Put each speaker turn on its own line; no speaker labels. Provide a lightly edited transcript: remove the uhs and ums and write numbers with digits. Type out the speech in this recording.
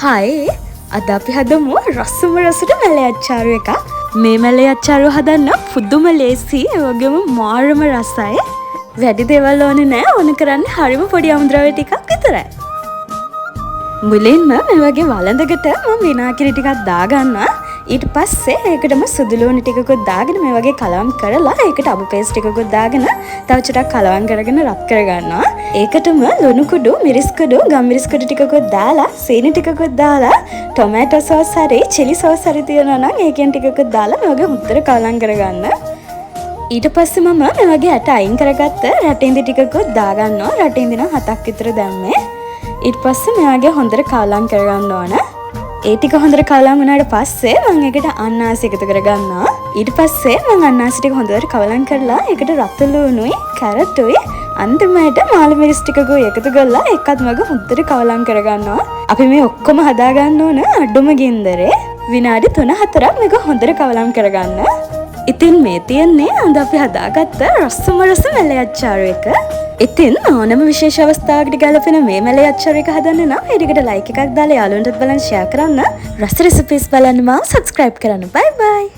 හයි අද අපි හදමු රසම රසට මැලේ අච්චාරු එකක්. මේ මැලේ අච්චාරු හදන්න පුදුම ලේසි ඒ වගේම මාරම රසයි. වැඩි දේවල් ඕනේ නැහැ. ඕන කරන්නේ හරිම පොඩි අමුද්‍රව්‍ය ටිකක් විතරයි. මුලින්ම මේ වගේ වළඳකට මම විනාගිරි ටිකක් දාගන්නවා. ඊට පස්සේ ඒකටම සුදු ලුණු ටිකකුත් දාගෙන මේ වගේ කලවම් කරලා ඒකට අබු පේස්ට් ටිකකුත් දාගෙන තව චුට්ටක් කලවම් කරගෙන රත් කරගන්නවා. ඒකටම ලුණු කුඩු, මිරිස් කුඩු, ගම්මිරිස් කුඩු ටිකකුත් දාලා, සීනි ටිකකුත් දාලා, ටොමැටෝ සෝස් හරි, චිලි සෝස් හරි තියනවා නම් ඒකෙන් ටිකකුත් දාලා මේ වගේ හොඳට කලවම් කරගන්න. ඊට පස්සේ මම මේ වගේ ඇට අයින් කරගත්ත රටින්දි ටිකකුත් දාගන්නවා. රටින්දි නම් 7ක් විතර දැම්මේ. ඊට පස්සේ මේ වගේ හොඳට කලවම් කරගන්න ඕන. ඒ ටික හොඳට කලවම් වුණාට පස්සේ මම ඒකට අන්නාසි එකතු කරගන්නවා. ඊට පස්සේ මම අන්නාසි ටික හොඳට කලවම් කරලා ඒකට රතු ලුණුයි, කැරට්ටුයි, අන්තිමට මාළු මිරිස් ටිකකුයි එකතු කරලා ඒකත් මග හොඳට කලවම් කරගන්නවා. අපි මේ ඔක්කොම හදා ගන්න ඕන අඩුම ගින්දරේ විනාඩි 3-4ක් මේක හොඳට කලවම් කරගන්න. ඉතින් මේ තියන්නේ අද අපි හදාගත්ත රසම රස මැලේ අච්චාරු එක. ඉතින් ඕනම විශේෂ අවස්ථාවකට ගැලපෙන මේ මැලේ අච්චාරු එක හදන්න නම් ඒකට ලයික් එකක් දාලා යාළුවන්ටත් බලන්න ෂෙයා කරන්න. රස රෙසිපීස් බලන්න මාව සබ්ස්ක්‍රයිබ් කරන්න. බයි බයි.